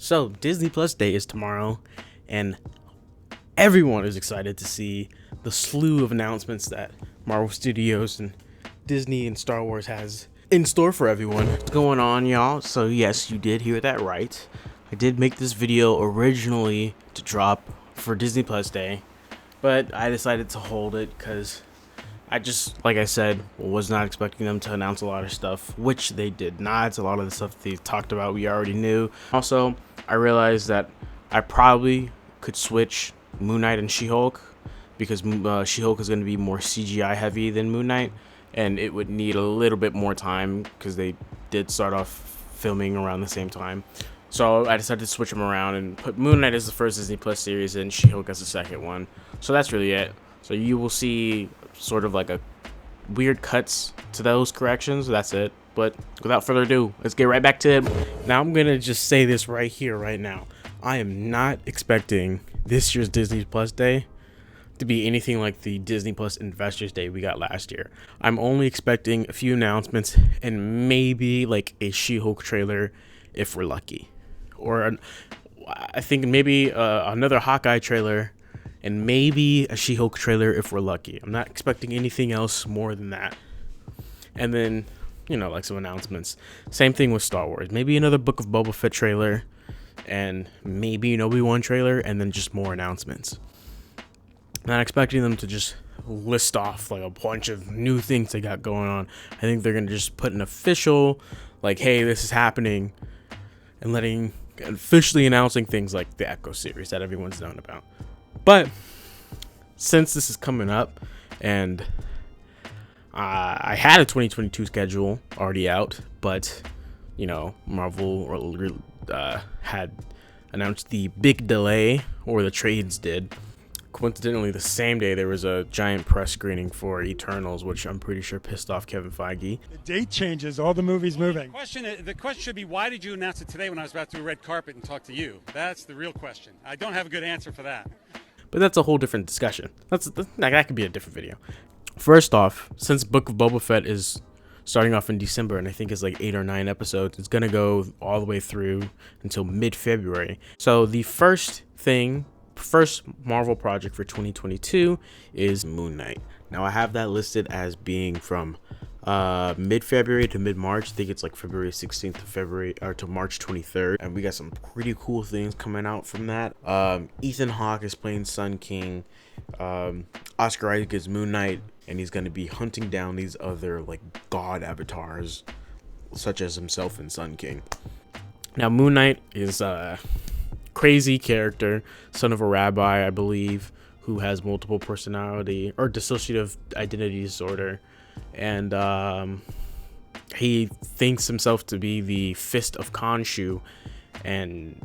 So Disney Plus Day is tomorrow, and everyone is excited to see the slew of announcements that Marvel Studios and Disney and Star Wars has in store for everyone. What's going on, y'all? So yes, you did hear that right. I did make this video originally to drop for Disney Plus Day, but I decided to hold it because I just, like I said, was not expecting them to announce a lot of stuff, which they did not. A lot of the stuff they talked about we already knew. Also, I realized that I probably could switch Moon Knight and She-Hulk because She-Hulk is going to be more CGI heavy than Moon Knight, and it would need a little bit more time because they did start off filming around the same time. So I decided to switch them around and put Moon Knight as the first Disney Plus series and She-Hulk as the second one. So that's really it. So you will see sort of like a weird cuts to those corrections. That's it. But without further ado, let's get right back to it. Now I'm gonna just say this right here, right now. I am not expecting this year's Disney Plus Day to be anything like the Disney Plus Investors Day we got last year. I'm only expecting a few announcements and maybe like a She-Hulk trailer if we're lucky, or I think maybe another Hawkeye trailer and maybe a She-Hulk trailer if we're lucky. I'm not expecting anything else more than that. And then, like some announcements. Same thing with Star Wars. Maybe another Book of Boba Fett trailer and maybe an Obi-Wan trailer and then just more announcements. I'm not expecting them to just list off like a bunch of new things they got going on. I think they're going to just put an official, like, hey, this is happening, and officially announcing things like the Echo series that everyone's known about. But since this is coming up and I had a 2022 schedule already out, but Marvel had announced the big delay, or the trades did. Coincidentally, the same day there was a giant press screening for Eternals, which I'm pretty sure pissed off Kevin Feige. The date changes, all the movies moving. The question should be, why did you announce it today when I was about to do a red carpet and talk to you? That's the real question. I don't have a good answer for that. But that's a whole different discussion. That could be a different video. First off, since Book of Boba Fett is starting off in December, and I think it's like 8 or 9 episodes, it's gonna go all the way through until mid-February. So the first Marvel project for 2022 is Moon Knight. Now I have that listed as being from mid-February to mid-March. I think it's like February 16th to March 23rd, and we got some pretty cool things coming out from that. Ethan Hawke is playing Sun King. Oscar Isaac is Moon Knight, and he's going to be hunting down these other like god avatars such as himself and Sun King. Now Moon Knight is a crazy character, son of a rabbi, I believe, who has multiple personality or dissociative identity disorder, and he thinks himself to be the Fist of Khonshu and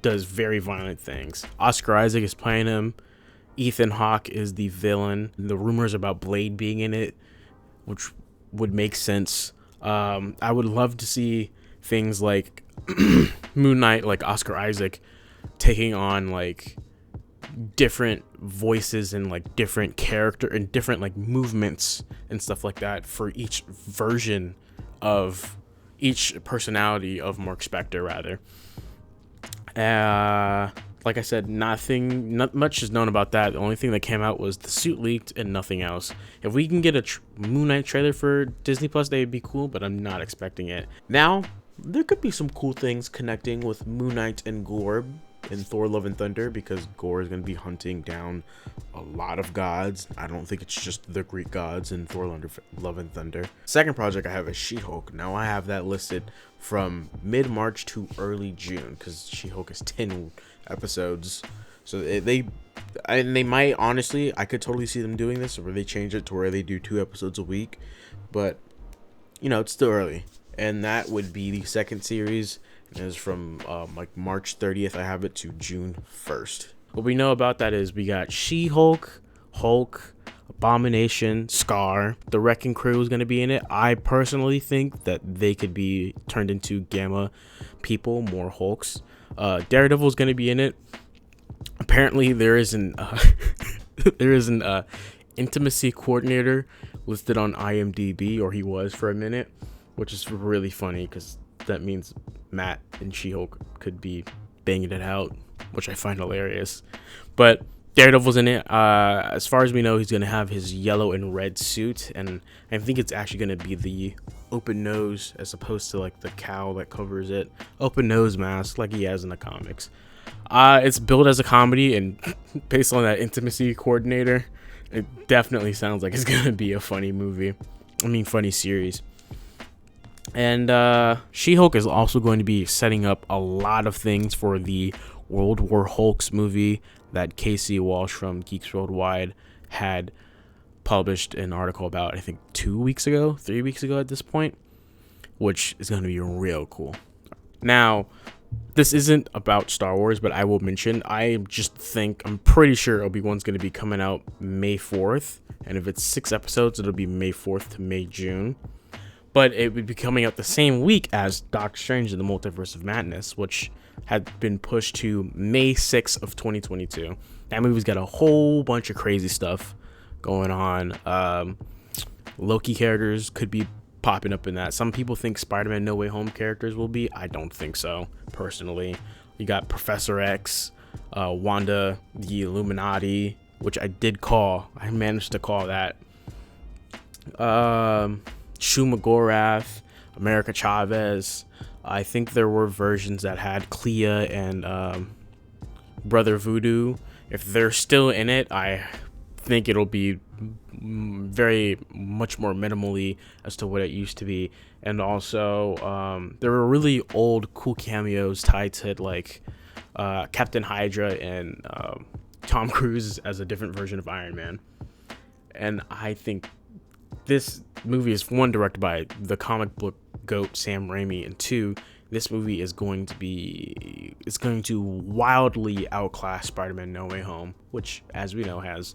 does very violent things. Oscar Isaac is playing him. Ethan Hawke is the villain. The rumors about Blade being in it, which would make sense. I would love to see things like Moon Knight, like Oscar Isaac, taking on like different voices and like different character and different like movements and stuff like that for each version of each personality of Mark Spector, rather. Like I said, not much is known about that. The only thing that came out was the suit leaked and nothing else. If we can get a Moon Knight trailer for Disney Plus, they would be cool, but I'm not expecting it. Now, there could be some cool things connecting with Moon Knight and Gorr in Thor Love and Thunder, because Gorr is going to be hunting down a lot of gods. I don't think it's just the Greek gods in Thor Love and Thunder. Second project I have is She-Hulk. Now I have that listed from mid-March to early June, because She-Hulk is 10 episodes. So they might, honestly, I could totally see them doing this, where they change it to where they do 2 episodes a week, but it's still early. And that would be the second series. It is from like March 30th. I have it to June 1st. What we know about that is we got She-Hulk, Hulk, Abomination, Scar. The Wrecking Crew is going to be in it. I personally think that they could be turned into Gamma people, more Hulks. Daredevil is going to be in it. Apparently there is an intimacy coordinator listed on IMDb, or he was for a minute, which is really funny because that means Matt and She-Hulk could be banging it out, which I find hilarious. But Daredevil's in it. As far as we know, he's going to have his yellow and red suit, and I think it's actually going to be the open nose as opposed to like the cowl that covers it. Open nose mask like he has in the comics. It's billed as a comedy, and based on that intimacy coordinator, it definitely sounds like it's going to be a funny movie. Funny series. And She-Hulk is also going to be setting up a lot of things for the World War Hulks movie that Casey Walsh from Geeks Worldwide had published an article about, I think 3 weeks ago at this point, which is going to be real cool. Now, this isn't about Star Wars, but I will mention, I'm pretty sure Obi-Wan's going to be coming out May 4th, and if it's 6 episodes, it'll be May 4th to May June. But it would be coming out the same week as Doctor Strange in the Multiverse of Madness, which had been pushed to May 6th of 2022. That movie's got a whole bunch of crazy stuff going on. Loki characters could be popping up in that. Some people think Spider-Man No Way Home characters will be. I don't think so, personally. You got Professor X, Wanda, the Illuminati, which I managed to call that. Shuma Gorath, America Chavez. I think there were versions that had Clea and Brother Voodoo. If they're still in it, I think it'll be very much more minimally as to what it used to be. And also, there were really old cool cameos tied to like Captain Hydra and Tom Cruise as a different version of Iron Man. And I think this movie is, one, directed by the comic book goat Sam Raimi, and 2, this movie is going to wildly outclass Spider-Man No Way Home, which, as we know, has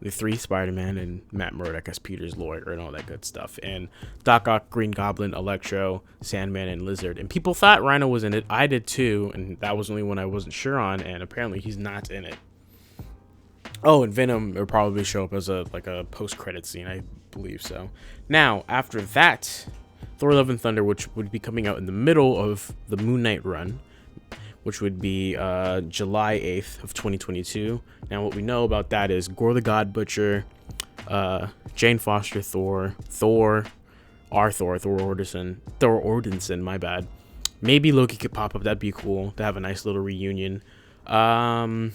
the 3 Spider-Man and Matt Murdock as Peter's lawyer and all that good stuff, and Doc Ock, Green Goblin, Electro, Sandman, and Lizard. And people thought Rhino was in it. I did too, and that was the only one I wasn't sure on, and apparently he's not in it. Oh, and Venom will probably show up as a post-credit scene, I believe so. Now, after that, Thor: Love and Thunder, which would be coming out in the middle of the Moon Knight run, which would be July 8th of 2022. Now, what we know about that is Gore the God Butcher, Jane Foster Thor Odinson, my bad. Maybe Loki could pop up. That'd be cool to have a nice little reunion. What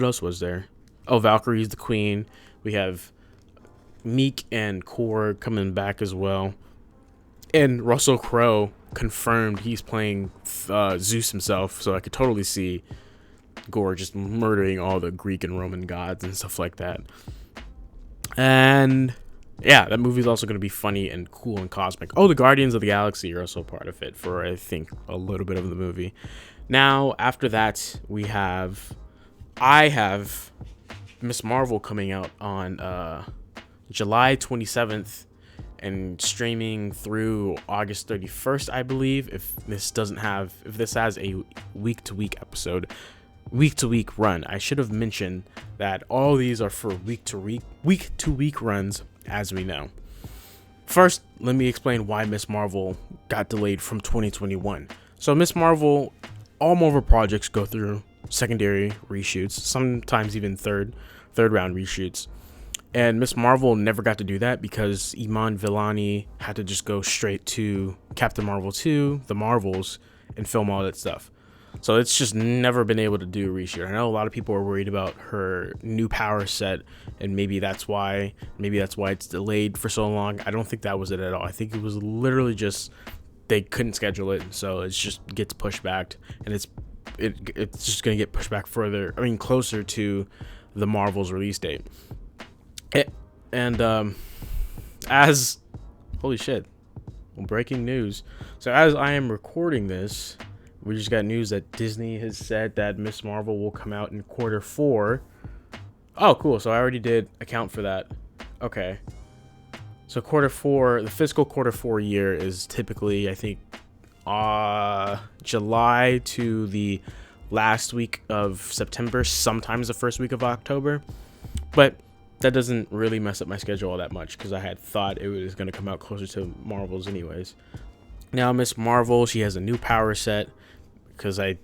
else was there? Oh, Valkyrie's the Queen. We have Meek and Korg coming back as well. And Russell Crowe confirmed he's playing Zeus himself, so I could totally see Gore just murdering all the Greek and Roman gods and stuff like that. And yeah, that movie's also going to be funny and cool and cosmic. Oh, the Guardians of the Galaxy are also part of it for, I think, a little bit of the movie. Now, after that, I have Miss Marvel coming out on July 27th and streaming through August 31st, I believe. If this has a week-to-week run. I should have mentioned that all these are for week-to-week runs, as we know. First, let me explain why Miss Marvel got delayed from 2021. So Miss Marvel, all Marvel projects go through secondary reshoots, sometimes even third round reshoots. And Miss Marvel never got to do that because Iman Vellani had to just go straight to Captain Marvel 2, The Marvels, and film all that stuff. So it's just never been able to do a reshoot. I know a lot of people are worried about her new power set, and maybe that's why it's delayed for so long. I don't think that was it at all. I think it was literally just they couldn't schedule it, so it just gets pushed back, and it's just gonna get pushed back further. Closer to the Marvel's release date. Holy shit! Well, breaking news. So as I am recording this, we just got news that Disney has said that Miss Marvel will come out in Q4. Oh, cool. So I already did account for that. Okay. So Q4, the fiscal Q4 year is typically, I think, July to the last week of September, sometimes the first week of October. But that doesn't really mess up my schedule all that much because I had thought it was going to come out closer to Marvel's anyways. Now, Miss Marvel, she has a new power set because I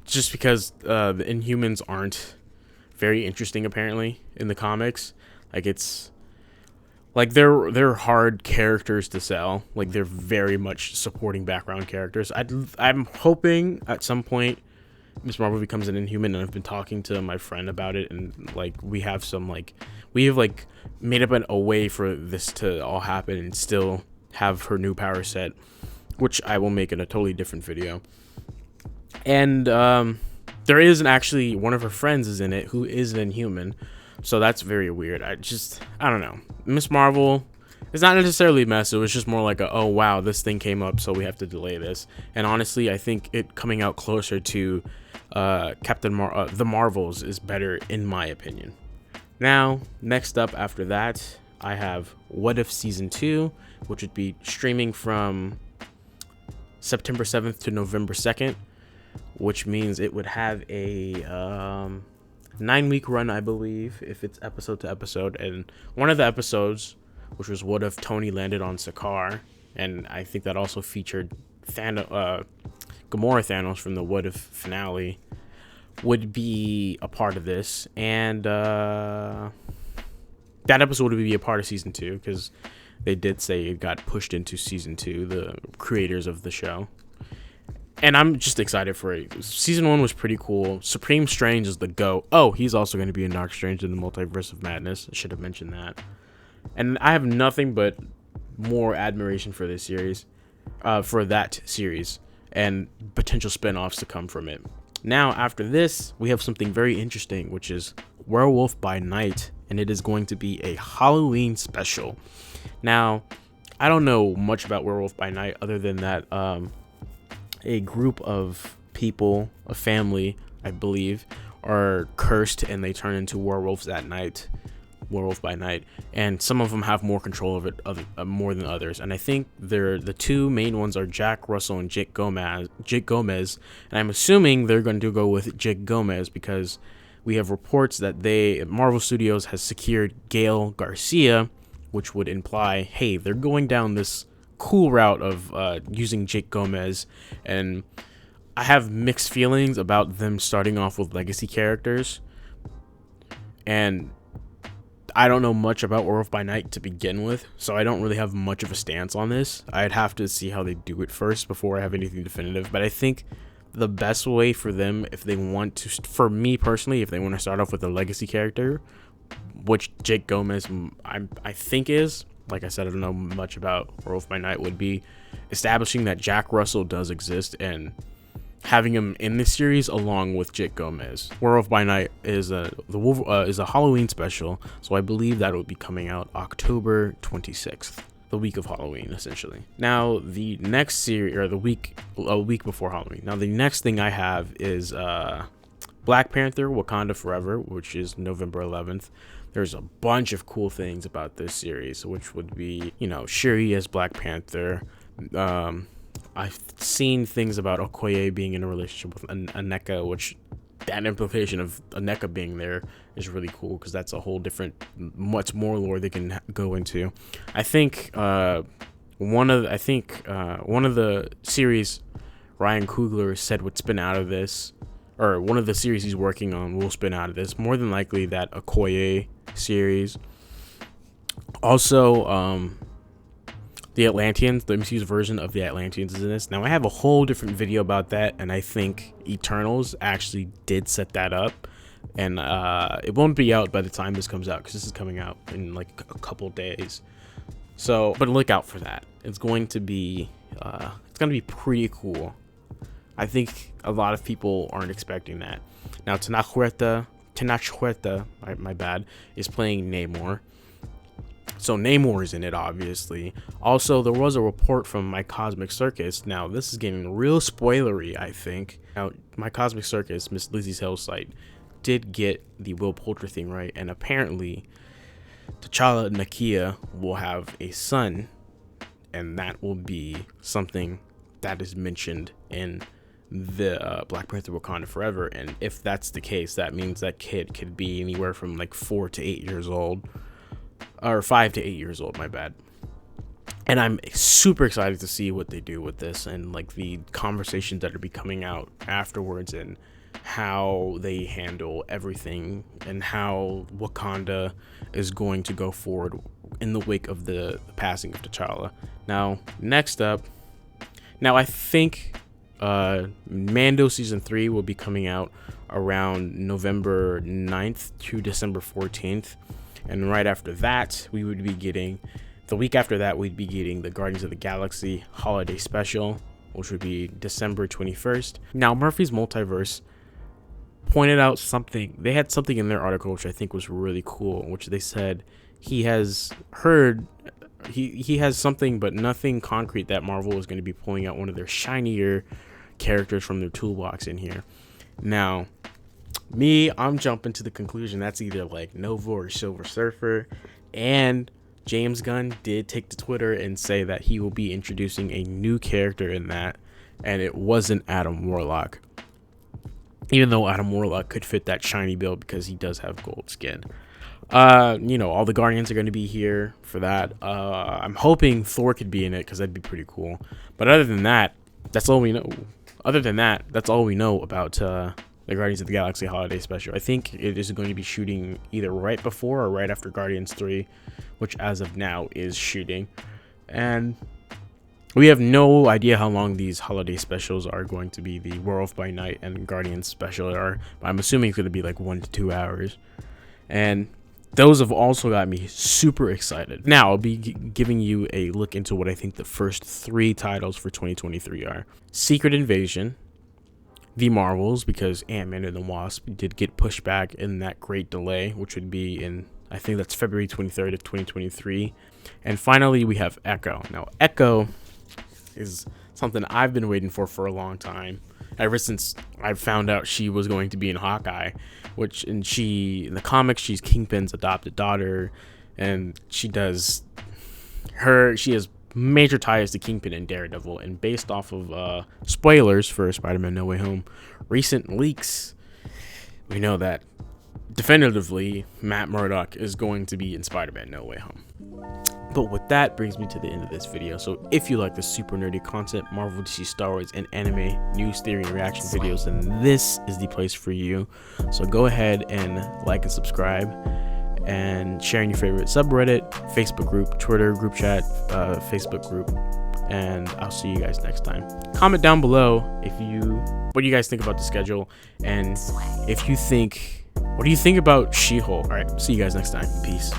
just because the Inhumans aren't very interesting apparently in the comics. Like it's like they're hard characters to sell. Like they're very much supporting background characters. I'm hoping at some point Miss Marvel becomes an Inhuman, and I've been talking to my friend about it, and like we have made up a way for this to all happen and still have her new power set, which I will make in a totally different video. And there isn't actually one of her friends is in it who is an Inhuman, so that's very weird. I don't know. Miss Marvel, it's not necessarily a mess. It was just more like oh wow, this thing came up, so we have to delay this. And honestly, I think it coming out closer to the Marvels is better in my opinion. Now, next up after that, I have What If Season 2, which would be streaming from September 7th to November 2nd, which means it would have a 9-week run, I believe, if it's episode to episode. And one of the episodes, which was What If Tony Landed on Sakaar, and I think that also featured Gamora Thanos from the What If finale, would be a part of this. And that episode would be a part of season 2, because they did say it got pushed into season 2, the creators of the show. And I'm just excited for it. Season 1 was pretty cool. Supreme Strange is the GOAT. Oh, he's also going to be in Doctor Strange in the Multiverse of Madness. I should have mentioned that. And I have nothing but more admiration for this series, for that series, and potential spin-offs to come from it. Now, after this, we have something very interesting, which is Werewolf by Night, and it is going to be a Halloween special. Now, I don't know much about Werewolf by Night other than that a group of people, a family, I believe, are cursed and they turn into werewolves at night. Werewolf by Night, and some of them have more control of it more than others, and I think the two main ones are Jack Russell and Jake Gomez, and I'm assuming they're going to go with Jake Gomez because we have reports that Marvel Studios has secured Gael Garcia, which would imply, hey, they're going down this cool route of using Jake Gomez. And I have mixed feelings about them starting off with legacy characters, and I don't know much about Werewolf by Night to begin with, so I don't really have much of a stance on this. I'd have to see how they do it first before I have anything definitive. But I think the best way for them, if they want to, for me personally, if they want to start off with a legacy character, which Jake Gomez I think is, like I said, I don't know much about Werewolf by Night, would be establishing that Jack Russell does exist and having him in this series along with Jake Gomez. Werewolf by Night is a Halloween special, so I believe that will be coming out October 26th, the week of Halloween, essentially. Now, the next series, or a week before Halloween. Now, the next thing I have is Black Panther: Wakanda Forever, which is November 11th. There's a bunch of cool things about this series, which would be, Shuri as Black Panther. I've seen things about Okoye being in a relationship with Aneka, which that implication of Aneka being there is really cool because that's a whole different, much more lore they can go into. I think one of the series Ryan Coogler said would spin out of this, or one of the series he's working on will spin out of this. More than likely that Okoye series. Also, the Atlanteans, the MCU's version of the Atlanteans is in this. Now, I have a whole different video about that, and I think Eternals actually did set that up. And it won't be out by the time this comes out, because this is coming out in like a couple days. So, but look out for that. It's going to be pretty cool. I think a lot of people aren't expecting that. Now, Tenoch Huerta, my bad, is playing Namor. So Namor is in it, obviously. Also, there was a report from My Cosmic Circus. Now, this is getting real spoilery, I think. Now, My Cosmic Circus, Miss Lizzie's Hell site, did get the Will Poulter thing right, and apparently T'Challa and Nakia will have a son, and that will be something that is mentioned in the Black Panther Wakanda Forever. And if that's the case, that means that kid could be anywhere from like 4 to 8 years old. Or 5 to 8 years old, my bad. And I'm super excited to see what they do with this, and like the conversations that are be coming out afterwards, and how they handle everything, and how Wakanda is going to go forward in the wake of the passing of T'Challa. Now, next up, I think Mando season 3 will be coming out around November 9th to December 14th. And right after that, we would be getting, the week after that, we'd be getting the Guardians of the Galaxy holiday special, which would be December 21st. Now, Murphy's Multiverse pointed out something. They had something in their article, which I think was really cool, which they said he has heard, he has something, but nothing concrete, that Marvel is going to be pulling out one of their shinier characters from their toolbox in here. Now, I'm jumping to the conclusion that's either like Nova or Silver Surfer, and James Gunn did take to Twitter and say that he will be introducing a new character in that, and it wasn't Adam Warlock, even though Adam Warlock could fit that shiny build because he does have gold skin. All the Guardians are going to be here for that. I'm hoping Thor could be in it because that'd be pretty cool. But other than that, that's all we know. That's all we know about the Guardians of the Galaxy holiday special. I think it is going to be shooting either right before or right after Guardians 3, which as of now is shooting. And we have no idea how long these holiday specials are going to be. The Werewolf by Night and Guardians special are, I'm assuming it's going to be like 1 to 2 hours. And those have also got me super excited. Now, I'll be giving you a look into what I think the first 3 titles for 2023 are. Secret Invasion, The Marvels, because Ant-Man and the Wasp did get pushed back in that great delay, which would be in, I think that's February 23rd of 2023. And finally, we have Echo. Now, Echo is something I've been waiting for a long time, ever since I found out she was going to be in Hawkeye, in the comics, she's Kingpin's adopted daughter, and she has major ties to Kingpin and Daredevil. And based off of spoilers for Spider-Man No Way Home, recent leaks, we know that definitively Matt Murdock is going to be in Spider-Man No Way Home. But with that brings me to the end of this video. So if you like the super nerdy content, Marvel, DC, Star Wars, and anime news, theory, and reaction videos, then this is the place for you. So go ahead and like and subscribe, and share in your favorite subreddit, Facebook group, Twitter group chat, Facebook group, and I'll see you guys next time. Comment down below what do you guys think about the schedule, and what do you think about She-Hulk? All right, see you guys next time. Peace.